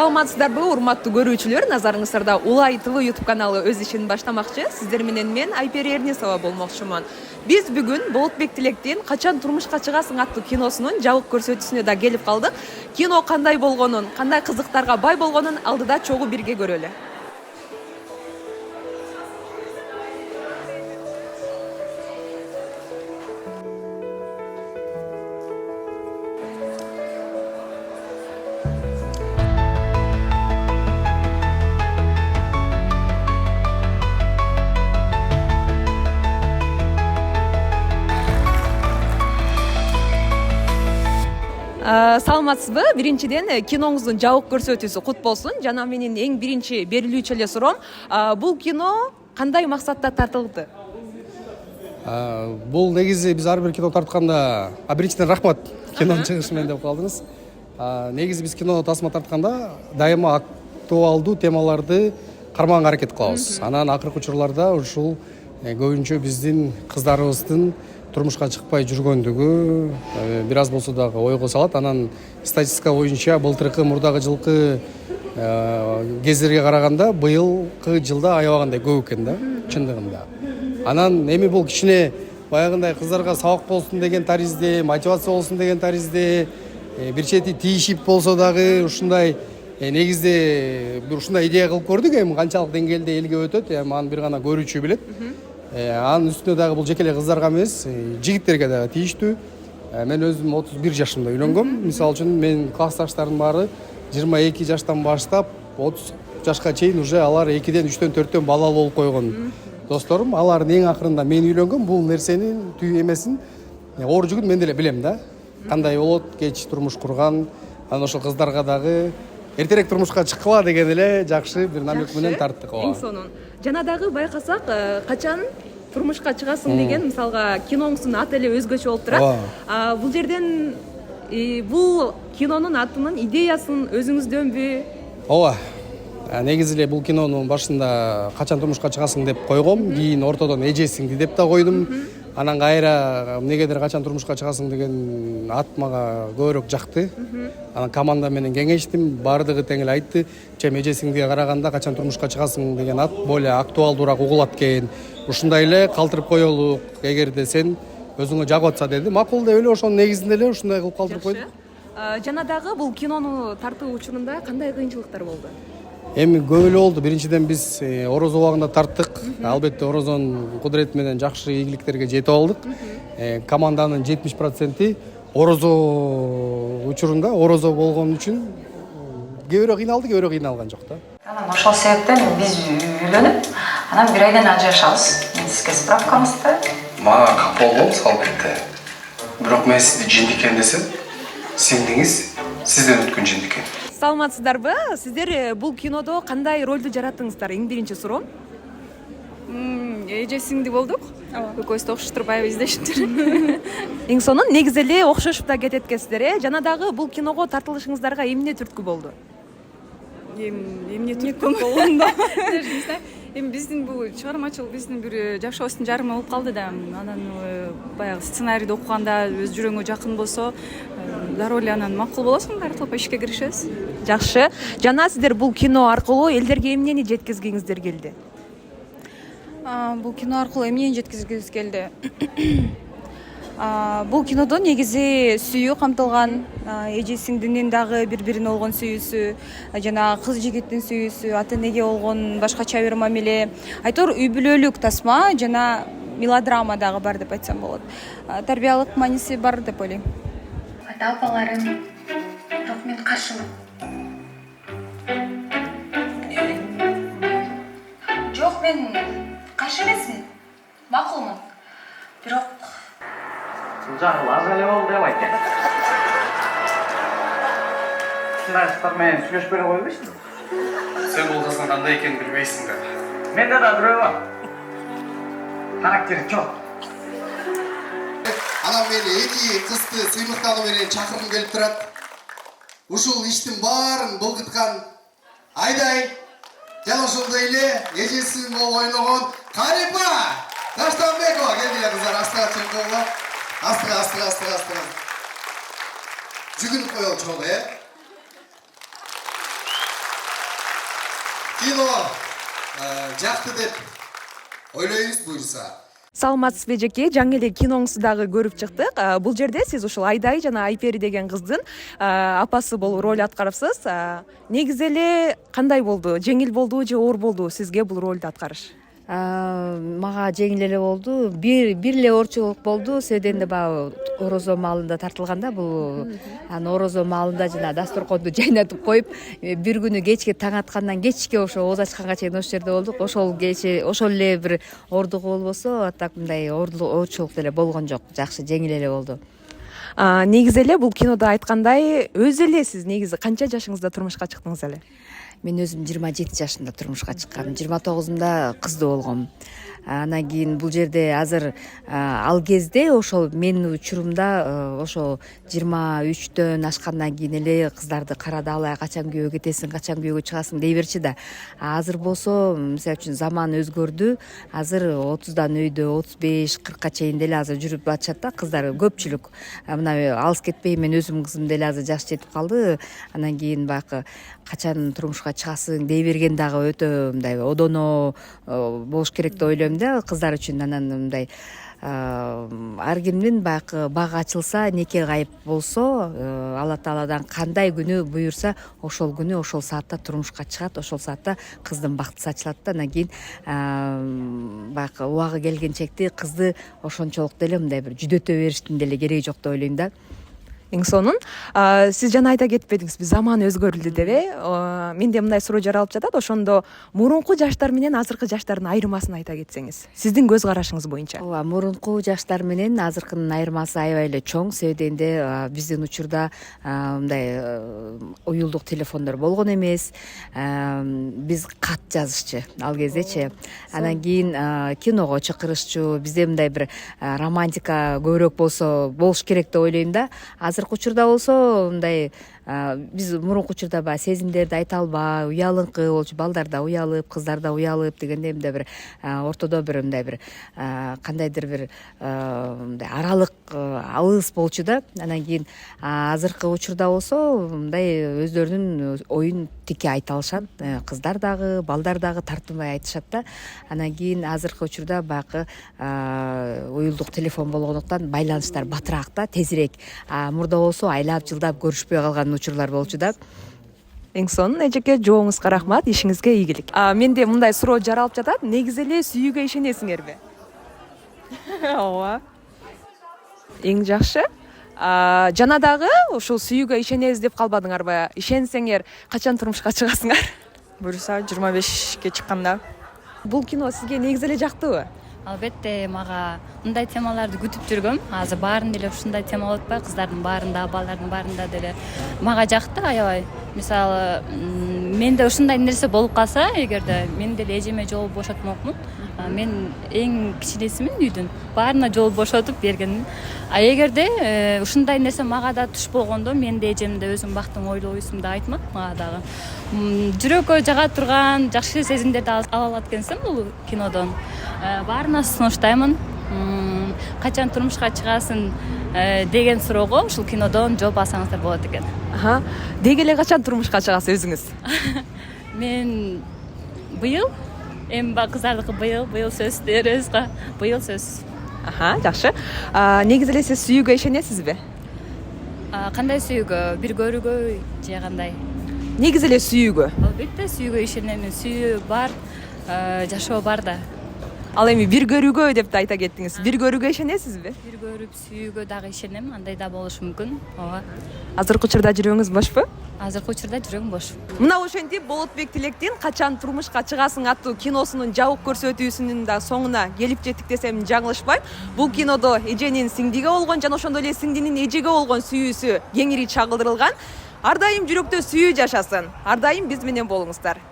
Саламатсыздарбы, урматтуу көрүүчүлөр, назарыңыздарда Улай ТВ YouTube каналы өз ишин баштамакчы. Сиздер менен мен Айпери Эрнисова болмокчумун. Биз бүгүн Болотбек Тилектин «Качан турмушка чыгасың» аттуу киносунун жабык көрсөтүүсүнө да келип калдык. Кино кандай болгонун, кандай кызыктарга бай болгонун алдыда чогуу бирге көрөлү. Саламатсызбы? Биринчиден киноңуздун жабык көрсөтүүсү кут болсун. Жана менин эң биринчи берилүүчү эле суроом, бул кино кандай максатта тартылды? Бул негизи биз ар бир кино тартканда, биринчиден рахмат кинонун чыгышы менен деп калдыңыз. Негизи биз кино тасма тартканда дайыма актуалдуу темаларды кармаганга аракет кылабыз. Анан акыркы учурларда ушул көбүнчө биздин кыздарыбыздын турмушка чыкпай жүргөндүгү бир аз болсо дагы ойго салат. Анан статистика боюнча былтыркы мурдагы жылкы кездерге караганда быйылкы жылда аябагандай көп экен да, чындыгында. Анан эми бул кичине баягындай кыздарга сабак болсун деген таризде, мотивация болсун деген таризде, бир чети тийишип болсо дагы ушундай негизде бир ушундай идея кылып көрдүк. Эми канчалык деңгээлде элге өтөт, эми аны бир гана көрүүчү билет. Анын үстүнө дагы бул жеке эле кыздарга эмес, жигиттерге дагы тийиштүү. Мен өзүм 31 жашымда үйлөнгөм. Мисалы үчүн менин классташтарым баары 22 жаштан баштап 30 жашка чейин уже алар 2ден 3дөн 4дөн балалуу болуп койгон досторум. Алардын эң акырында мен үйлөнгөм. Бул нерсенин түйү эмесин, оор жүгүн мен деле билем да. Кандай болот, кеч турмуш курган, анан ошол кыздарга дагы эртерээк турмушка чыккыла деген эле жакшы бир намек менен тарттык. Эң сонун. Жана дагы байкасак, качан турмушка чыгасың деген мисалга киноңуздун аты эле өзгөчө болуп турат. Бул жерден бул кинонун атынын идеясын өзүңүздөнбү? Ооба. Негизи эле бул кинонун башында качан турмушка чыгасың деп койгом, кийин ортодон эжесиңди деп да койдум. Анан кайра эмнегедир качан турмушка чыгасың деген ат мага көбүрөөк жакты. Анан команда менен кеңештим, баардыгы тең эле айтты. Чем эжесиңдиге караганда качан турмушка чыгасың деген ат более актуалдуураак угулат экен. Ушундай эле калтырып коелук, эгерде сен өзүңө жагып атса деди. Макул деп эле ошонун негизинде эле ушундай кылып калтырып койдук. Жана дагы бул кинону тартуу учурунда кандай кыйынчылыктар болду? Эми көп эле болду. Биринчиден биз орозо убагында тарттык. Албетте орозонун кудурети менен жакшы ийгиликтерге жетип алдык. Команданын 70% орозо учурунда орозо болгон үчүн кээ бирөө кыйналды, кээ бирөө кыйналган жок да. Анан ошол себептен биз үйлөнүп, анан бир айдан ажырашабыз. Мен сизге справкаңызды. Мага кап болдуңуз албетте. Бирок мен сизди жиндикен десем, сиңдиңиз сизден өткөн жиндикен. Саламатсыздарбы? Сиздер бул кинодо кандай ролду жараттыңыздар? Эң биринчи суроом. Эжесиңди болдук. Экөөбүз да окшош турбайбыз дештир. Эң сонун негизи эле окшошуп да кетет экенсиздер. Жана дагы бул киного тартылышыңыздарга эмне түрткү болду? Эмне түрткү болгондо? Эми биздин бул чыгармачылык биздин бир жашообуздун жарымы болуп калды да. Анан баягы сценарийди окуганда өз жүрөгүңө жакын болсо, дароо эле анан макул болосуң, дарылып ишке киришебиз. Жакшы. Жана сиздер бул кино аркылуу элдерге эмнени жеткизгиңиздер келди? Бул кино аркылуу эмнени жеткизгибиз келди? Бул кинодо негизи сүйүү камтылган, эже-сиңдинин дагы бири-бирине болгон сүйүүсү, жана кыз жигиттин сүйүүсү, ата-энеге болгон башкача бир мамиле. Айтор үй бүлөлүк тасма жана мелодрама дагы бар деп айтсам болот. Тарбиялык мааниси бар деп ойлойм. Ата-апаларым, бирок мен каршымын. Жок, мен каршы эмесмин. Макулмун. Бирок Жагыл аз эле болду деп айт. Ушундай кыздар менен сүйлөшпөй эле койбойсуң? Сен бул кыздын кандай экенин билбейсиң да. Менде да бирөө бар. Характери жок. Анан мен эки кызды сыймыктануу менен чакыргым келип турат. Ушул иштин баарын былгыткан Айдай жана ошондой эле эжесин болуп ойногон Карипа Таштанбекова келгиле кыздар, астыга чыккыла. Астыга. Жүгүнүп коелу чогуу, кино жакты деп ойлойбуз буюрса. Саламатсызбы жеке, жаңы эле киноңузду дагы көрүп чыктык. Бул жерде сиз ушул Айдай жана Айпери деген кыздын апасы болуп роль аткарыпсыз. Негизи эле кандай болду? Жеңил болдубу же оор болдубу сизге бул ролду аткарыш? Мага жеңил эле болду. Бир эле оорчулук болду. Себеби да баягы орозо маалында тартылганда бул орозо маалында жана дасторконду жайнатып коюп, бир күнү кечке таң аткандан кечке ошо ооз ачканга чейин ошол жерде болдук. Ошол эле бир оордугу болбосо, так мындай оорчулук деле болгон жок. Жакшы жеңил эле болду. Негизи эле бул кинодо айткандай, өзү эле сиз негизи канча жашыңызда турмушка чыктыңыз эле? Мен өзүм 27 жашында турмушка чыккам. 29-умда кыздуу болгом. Анан кийин бул жерде азыр ал кезде ошол менин учурумда ошо 23дөн ашкандан кийин эле кыздарды карадалай качан күйөөгө кетесиң, качан күйөөгө чыгасың дей берчи да. Азыр болсо, мисалы үчүн заман өзгөрдү. Азыр 30дан өйдө 35-40ка чейин деле азыр жүрүп атышат да кыздар көпчүлүк. Мына алыс кетпей мен өзүм кызым деле азыр жаш жетип калды. Анан кийин баягы качан турмушка чыгасың дей берген дагы өтө мындай одоно болуш керек деп ойлойм да кыздар үчүн. Анан мындай ар кимдин баягы багы ачылса, неке кайып болсо, Алла Тааладан кандай күнү буюрса, ошол күнү ошол саатта турмушка чыгат, ошол саатта кыздын бактысы ачылат да. Анан кийин баягы убагы келгенчекти кызды ошончолук деле мындай бир жүдөтө бериштин деле кереги жок деп ойлойм да. Эң сонун, сиз жана айта кетпедиңизби, заман өзгөрүлдү деп менде мындай суроо жаралып жатат. Ошондо мурунку жаштар менен азыркы жаштардын айырмасын айта кетсеңиз, сиздин көз карашыңыз боюнча. Ооба, мурунку жаштар менен азыркынын айырмасы аябай эле чоң. Себеби биздин учурда мындай уюлдук телефондор болгон эмес. Биз кат жазышчу ал кездечи. Анан кийин киного чакырышчу. Бизде мындай бир романтика көбүрөөк болуш керек деп ойлойм да. Азыркы учурда болсо мындай биз мурунку учурда баягы сезимдерди айта албай, уялыңкы болчу, балдар да уялып, кыздар да уялып дегенде мындай бир ортодо бир мындай бир кандайдыр бир мындай аралык алыс болчу да. Анан кийин азыркы учурда болсо мындай өздөрүнүн оюн тике айта алышат. Кыздар дагы, балдар дагы тартынбай айтышат да. Анан кийин азыркы учурда баягы уюлдук телефон болгондуктан байланыштар батыраак да, тезирээк. Мурда болсо айлап жылдап көрүшпөй калган учурлар болчу да. Эң сонун, эжеке, жооңузга рахмат, ишиңизге ийгилик. Менде мындай суроо жаралып жатат. Негизи эле сүйүүгө ишенесиңерби? Ооба. Эң жакшы. Жана дагы ушул сүйүүгө ишенебиз деп калбадыңарбы? Ишенсеңер, качан турмушка чыгасыңар? Буюрса 25ке чыкканда. Бул кино сизге негизи эле жактыбы? Албетте, мага мындай темаларды күтүп жүргөм. Азыр баарын деле ушундай тема болуп атпайбы? Кыздардын баарында, балдардын баарында деле мага жакты аябай. Мисалы, менде ушундай нерсе болуп калса, эгерде мен деле эжеме жол бошотмокмун. Мен эң кичинесимин үйдүн. Баарына жол бошотуп бергенмин. Эгерде ушундай нерсе мага да туш болгондо, мен да эжемде өзүм бактым ойлойсум да айтмак мага дагы. Жүрөккө жага турган жакшы сезимдерди ала алат экенсиң бул кинодон. Баарына сунуштаймын. Качан турмушка чыгасың деген суроого ушул кинодон жооп алсаңыздар болот экен. Деги эле качан турмушка чыгасыз өзүңүз? Мен быйыл, эми кыздардыкы быйыл сөз деребизга, быйыл сөз. Жакшы. Негизи эле сиз сүйүүгө ишенесизби? Кандай сүйүүгө? Бир көрүүгө же кандай? Негизи эле сүйүүгө. Албетте сүйүүгө ишенемин. Сүйүү бар, жашоо бар да. Ал эми бир көрүүгө деп да айта кеттиңиз. Бир көрүүгө ишенесизби? Бир көрүп сүйүүгө дагы ишенем. Андай да болушу мүмкүн. Ооба. Азыркы учурда жүрөгүңүз бошпу? Азыркы учурда жүрөгүм бош. Мына ошентип Болотбек Тилектин «Качан турмушка чыгасың» аттуу киносунун жабык көрсөтүүсүнүн да соңуна келип жеттик десем жаңылышпайм. Бул кинодо эженин сиңдиге болгон жана ошондой эле сиңдинин эжеге болгон сүйүүсү кеңири чагылдырылган. Ар дайым жүрөктө сүйүү жашасын. Ар дайым биз менен болуңуздар.